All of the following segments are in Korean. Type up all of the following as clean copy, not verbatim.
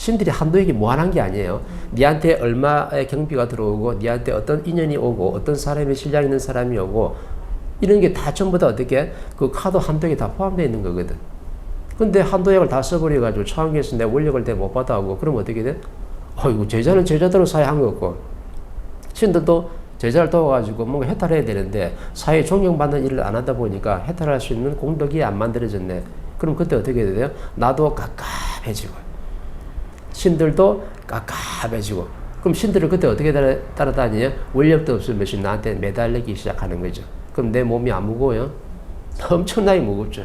신들이 한도에게 무한한 게 아니에요. 니한테 얼마의 경비가 들어오고 니한테 어떤 인연이 오고 어떤 사람의 신량 있는 사람이 오고 이런 게 다 전부 다 어떻게 그 카드 한도에 다 포함되어 있는 거거든. 근데 한도액을 다 써버려가지고 차원계에서 내 원력을 내 못 받아오고 그러면 어떻게 돼? 어이구 제자는 제자대로 사회한 거고 신들도 제자를 도와가지고 뭔가 해탈해야 되는데 사회 존경받는 일을 안 하다 보니까 해탈할 수 있는 공덕이 안 만들어졌네. 그럼 그때 어떻게 돼요? 나도 깝깝해지고 신들도 깝깝해지고 그럼 신들을 그때 어떻게 따라다니냐? 원력도 없으면 나한테 매달리기 시작하는 거죠. 그럼 내 몸이 안 무거워요? 엄청나게 무겁죠.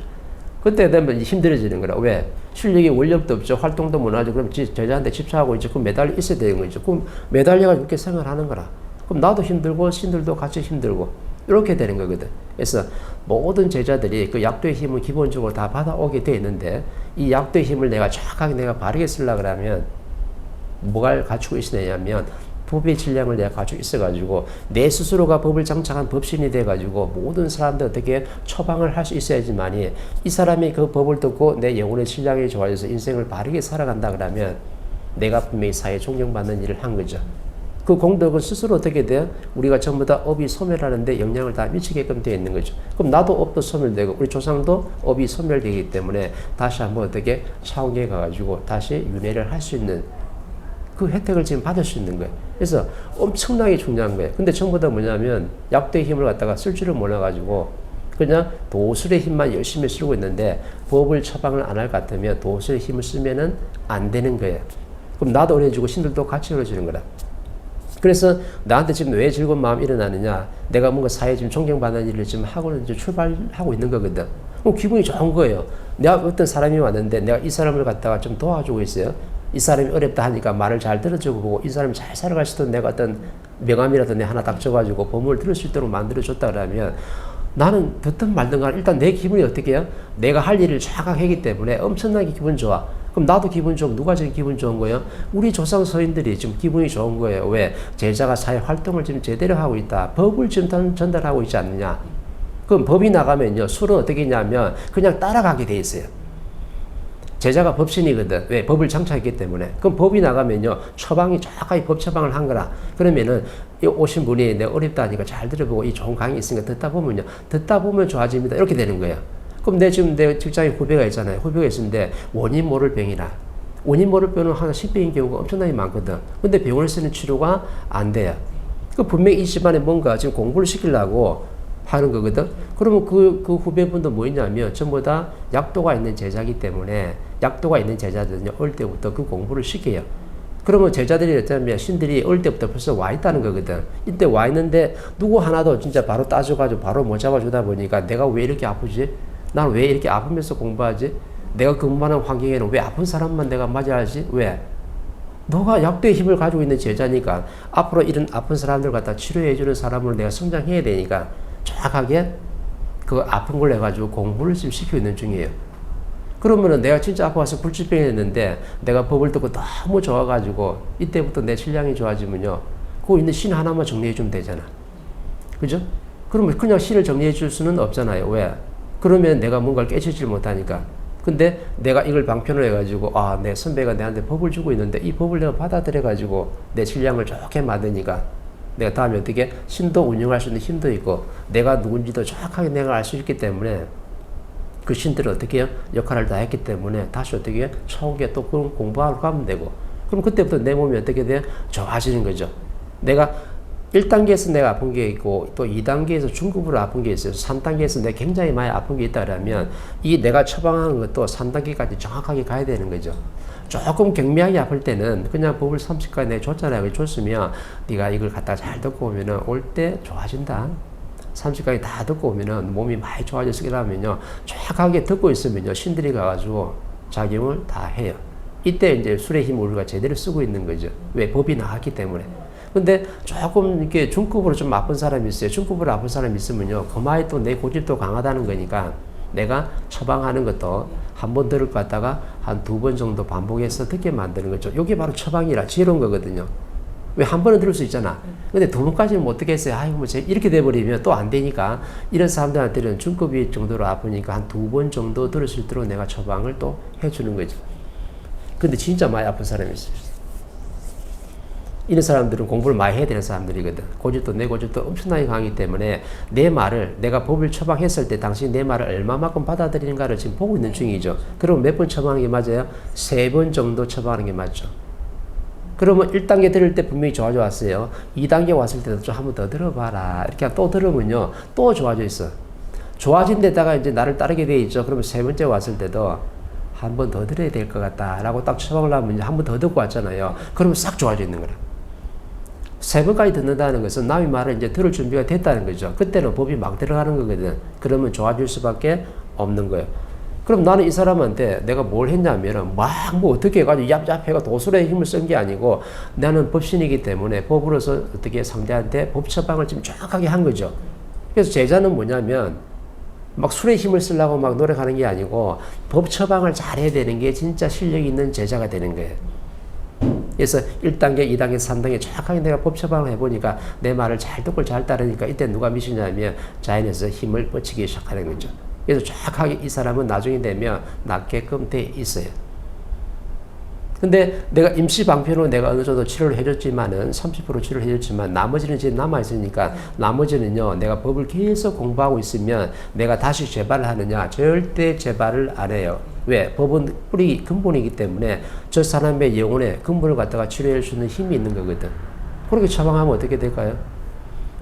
그때 되면 힘들어지는 거라. 왜? 실력이 원력도 없죠. 활동도 못 하죠. 그럼 제자한테 집착하고 이제 그 매달려 있어야 되는 거죠. 그럼 매달려가지고 이렇게 생활하는 거라. 그럼 나도 힘들고 신들도 같이 힘들고 이렇게 되는 거거든. 그래서 모든 제자들이 그 약도의 힘을 기본적으로 다 받아오게 돼 있는데 이 약도의 힘을 내가 정확하게 내가 바르게 쓰려고 그러면 뭐가 갖추고 있으냐면 법의 질량을 내가 가지고 있어가지고 내 스스로가 법을 장착한 법신이 돼가지고 모든 사람들 어떻게 처방을 할 수 있어야지만이 이 사람이 그 법을 듣고 내 영혼의 질량이 좋아져서 인생을 바르게 살아간다 그러면 내가 분명히 사회에 존경받는 일을 한 거죠. 그 공덕은 스스로 어떻게 돼요? 우리가 전부 다 업이 소멸하는데 영향을 다 미치게끔 되어 있는 거죠. 그럼 나도 업도 소멸되고 우리 조상도 업이 소멸되기 때문에 다시 한번 어떻게 차원계에 가가지고 다시 윤회를 할 수 있는 그 혜택을 지금 받을 수 있는 거예요. 그래서 엄청나게 중요한 거예요. 근데 전부 다 뭐냐면 약도의 힘을 갖다가 쓸 줄을 몰라가지고 그냥 도술의 힘만 열심히 쓰고 있는데 법을 처방을 안 할 것 같으면 도술의 힘을 쓰면은 안 되는 거예요. 그럼 나도 어려지고 신들도 같이 어려지는 거라. 그래서 나한테 지금 왜 즐거운 마음이 일어나느냐? 내가 뭔가 사회에 지금 존경받는 일을 지금 하고 이제 출발하고 있는 거거든. 그럼 기분이 좋은 거예요. 내가 어떤 사람이 왔는데 내가 이 사람을 갖다가 좀 도와주고 있어요. 이 사람이 어렵다 하니까 말을 잘 들어주고 이 사람이 잘 살아갈 수 있도록 내가 어떤 명함이라도 내 하나 닥쳐가지고 법문을 들을 수 있도록 만들어줬다 그러면 나는 듣든 말든 간에 일단 내 기분이 어떻게 해요? 내가 할 일을 정확하게 하기 때문에 엄청나게 기분 좋아. 그럼 나도 기분 좋고 누가 제일 기분 좋은 거예요? 우리 조상 서인들이 지금 기분이 좋은 거예요. 왜? 제자가 사회 활동을 지금 제대로 하고 있다. 법을 지금 전달하고 있지 않느냐. 그럼 법이 나가면요. 술은 어떻게 했냐면 그냥 따라가게 돼 있어요. 제자가 법신이거든. 왜? 법을 장착했기 때문에. 그럼 법이 나가면요. 처방이 정확하게 법 처방을 한 거라. 그러면은 오신 분이 내가 어렵다 하니까 잘 들어보고 이 좋은 강의 있으니까 듣다 보면요. 듣다 보면 좋아집니다. 이렇게 되는 거예요. 그럼 지금 내 직장에 후배가 있잖아요. 후배가 있는데 원인 모를 병이라. 원인 모를 병은 한 10병인 경우가 엄청나게 많거든. 근데 병원을 쓰는 치료가 안 돼요. 그 분명히 이 집안에 뭔가 지금 공부를 시키려고 하는 거거든. 그러면 그 후배분도 뭐 있냐면 전부 다 약도가 있는 제자이기 때문에 약도가 있는 제자들은요, 어릴 때부터 그 공부를 시켜요. 그러면 제자들이 어쩌면 신들이 어릴 때부터 벌써 와 있다는 거거든. 이때 와 있는데 누구 하나도 진짜 바로 따져가지고 바로 못 잡아주다 보니까 내가 왜 이렇게 아프지? 난 왜 이렇게 아프면서 공부하지? 내가 근무하는 환경에는 왜 아픈 사람만 내가 맞아야지? 왜? 너가 약도의 힘을 가지고 있는 제자니까 앞으로 이런 아픈 사람들 갖다 치료해주는 사람으로 내가 성장해야 되니까 정확하게 그 아픈 걸 해가지고 공부를 지금 시키고 있는 중이에요. 그러면은 내가 진짜 아파서 불치병이 됐는데 내가 법을 듣고 너무 좋아가지고 이때부터 내 신량이 좋아지면요. 그거 있는 신 하나만 정리해주면 되잖아. 그죠? 그러면 그냥 신을 정리해줄 수는 없잖아요. 왜? 그러면 내가 뭔가를 깨치질 못하니까. 근데 내가 이걸 방편을 해가지고 내 선배가 내한테 법을 주고 있는데 이 법을 내가 받아들여가지고 내 신량을 좋게 만드니까 내가 다음에 어떻게 신도 운영할 수 있는 힘도 있고 내가 누군지도 정확하게 내가 알 수 있기 때문에 그 신들을 어떻게 해요? 역할을 다 했기 때문에 다시 어떻게 차오게 또 공부하러 가면 되고 그럼 그때부터 내 몸이 어떻게 돼요? 좋아지는 거죠. 내가 1단계에서 내가 아픈 게 있고 또 2단계에서 중급으로 아픈 게 있어요. 3단계에서 내가 굉장히 많이 아픈 게 있다 그러면 이 내가 처방하는 것도 3단계까지 정확하게 가야 되는 거죠. 조금 경미하게 아플 때는 그냥 법을 30까지 내가 줬잖아요. 줬으면 네가 이걸 갖다가 잘 듣고 오면은 올 때 좋아진다. 30까지 다 듣고 오면은 몸이 많이 좋아져서 이러면요. 정확하게 듣고 있으면요. 신들이 가가지고 작용을 다 해요. 이때 이제 술의 힘을 우리가 제대로 쓰고 있는 거죠. 왜? 법이 나왔기 때문에. 근데 조금 이렇게 중급으로 좀 아픈 사람이 있어요. 중급으로 아픈 사람이 있으면요. 그마에 또 내 고집도 강하다는 거니까 내가 처방하는 것도 한 번 들을 것 같다가 한 2번 정도 반복해서 듣게 만드는 거죠. 이게 바로 처방이라 지혜로운 거거든요. 왜 한 번은 들을 수 있잖아. 근데 2번까지는 못 듣겠어요. 아이고, 뭐, 이렇게 돼버리면 또 안 되니까 이런 사람들한테는 중급이 정도로 아프니까 한 2번 정도 들을 수 있도록 내가 처방을 또 해주는 거죠. 근데 진짜 많이 아픈 사람이 있어요. 이런 사람들은 공부를 많이 해야 되는 사람들이거든. 고집도 내 고집도 엄청나게 강하기 때문에 내 말을 내가 법을 처방했을 때 당신이 내 말을 얼마만큼 받아들이는가를 지금 보고 있는 중이죠. 그럼 몇 번 처방하는 게 맞아요? 3번 정도 처방하는 게 맞죠. 그러면 1단계 들을 때 분명히 좋아져 왔어요. 2단계 왔을 때도 좀 한 번 더 들어봐라. 이렇게 또 들으면요. 또 좋아져 있어. 좋아진 데다가 이제 나를 따르게 돼 있죠. 그러면 3번째 왔을 때도 한 번 더 들어야 될 것 같다. 라고 딱 처방을 하면 한 번 더 듣고 왔잖아요. 그러면 싹 좋아져 있는 거라. 3번까지 듣는다는 것은 남의 말을 이제 들을 준비가 됐다는 거죠. 그때는 법이 막 들어가는 거거든. 그러면 좋아질 수밖에 없는 거예요. 그럼 나는 이 사람한테 내가 뭘 했냐면은 막 뭐 어떻게 해가지고 얍얍해가 도술의 힘을 쓴 게 아니고 나는 법신이기 때문에 법으로서 어떻게 상대한테 법 처방을 좀 정확하게 한 거죠. 그래서 제자는 뭐냐면 막 술의 힘을 쓰려고 막 노력하는 게 아니고 법 처방을 잘해야 되는 게 진짜 실력 있는 제자가 되는 거예요. 그래서 1단계, 2단계, 3단계 정확하게 내가 법 처방을 해보니까 내 말을 잘 듣고 잘 따르니까 이때 누가 미치냐면 자연에서 힘을 뻗치기 시작하는 거죠. 그래서 정확하게 이 사람은 나중에 되면 낫게끔 돼 있어요. 근데 내가 임시 방편으로 내가 어느 정도 치료를 해줬지만은 30% 치료를 해줬지만 나머지는 지금 남아있으니까 나머지는요 내가 법을 계속 공부하고 있으면 내가 다시 재발을 하느냐? 절대 재발을 안 해요. 왜? 법은 뿌리 근본이기 때문에 저 사람의 영혼의 근본을 갖다가 치료할 수 있는 힘이 있는 거거든. 그렇게 처방하면 어떻게 될까요?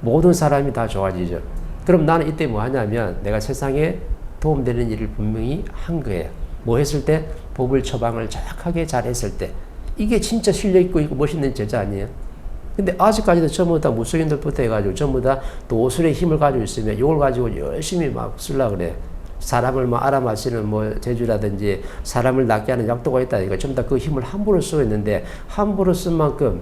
모든 사람이 다 좋아지죠. 그럼 나는 이때 뭐 하냐면 내가 세상에 도움되는 일을 분명히 한 거예요. 뭐 했을 때? 법을 처방을 정확하게 잘 했을 때. 이게 진짜 실력 있고 멋있는 제자 아니에요? 근데 아직까지도 전부 다 무속인들부터 해가지고 전부 다 도술의 힘을 가지고 있으면 이걸 가지고 열심히 막 쓰려고 그래. 사람을 뭐 알아마시는 뭐 제주라든지 사람을 낫게 하는 약도가 있다니까 전부 다 그 힘을 함부로 쓰고 있는데 함부로 쓴 만큼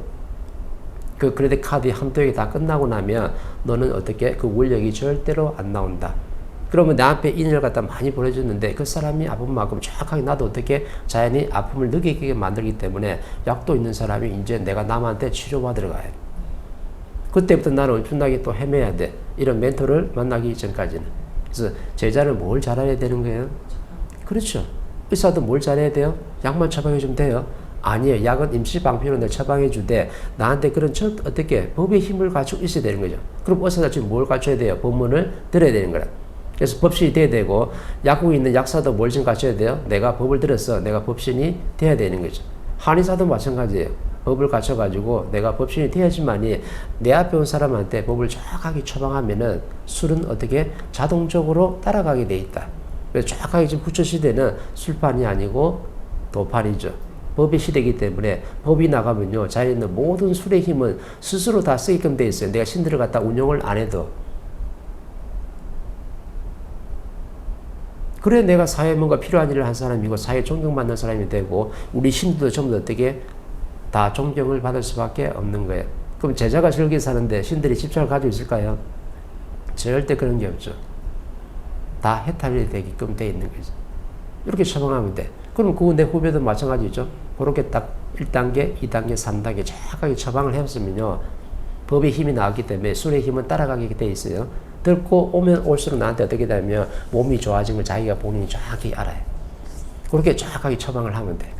그 크레딧 카드의 함도액이 다 끝나고 나면 너는 어떻게 그 원력이 절대로 안 나온다. 그러면 내 앞에 인연을 갖다 많이 보내줬는데 그 사람이 아픈 만큼 정확하게 나도 어떻게 자연히 아픔을 느끼게 만들기 때문에 약도 있는 사람이 이제 내가 남한테 치료받으러 가야 돼. 그때부터 나는 엄청나게 또 헤매야 돼. 이런 멘토를 만나기 전까지는. 그래서 제자는 뭘 잘해야 되는 거예요? 그렇죠. 의사도 뭘 잘해야 돼요? 약만 처방해주면 돼요? 아니에요. 약은 임시방편으로 내가 처방해주되 나한테 그런 어떻게 법의 힘을 갖추고 있어야 되는 거죠. 그럼 의사가 지금 뭘 갖춰야 돼요? 법문을 들어야 되는 거라. 그래서 법신이 돼야 되고 약국에 있는 약사도 뭘 좀 갖춰야 돼요? 내가 법을 들어서 내가 법신이 돼야 되는 거죠. 한의사도 마찬가지예요. 법을 갖춰가지고 내가 법신이 돼야지만이 내 앞에 온 사람한테 법을 정확하게 처방하면은 술은 어떻게 자동적으로 따라가게 돼 있다. 그래서 정확하게 지금 부처시대는 술판이 아니고 도판이죠. 법의 시대이기 때문에 법이 나가면요 자연에 있는 모든 술의 힘은 스스로 다 쓰게끔 돼 있어요. 내가 신들을 갖다 운용을 안 해도. 그래 내가 사회에 뭔가 필요한 일을 한 사람이고 사회에 존경받는 사람이 되고 우리 신들도 전부 어떻게 다 존경을 받을 수밖에 없는 거예요. 그럼 제자가 즐겨 사는데 신들이 집착을 가지고 있을까요? 절대 그런 게 없죠. 다 해탈이 되게끔 돼 있는 거죠. 이렇게 처방하면 돼. 그럼 그 내 후배도 마찬가지죠. 그렇게 딱 1단계, 2단계, 3단계 정확하게 처방을 해봤으면요. 법의 힘이 나왔기 때문에 술의 힘은 따라가게 돼 있어요. 듣고 오면 올수록 나한테 어떻게 되면 몸이 좋아진 걸 자기가 본인이 정확히 알아요. 그렇게 정확하게 처방을 하면 돼.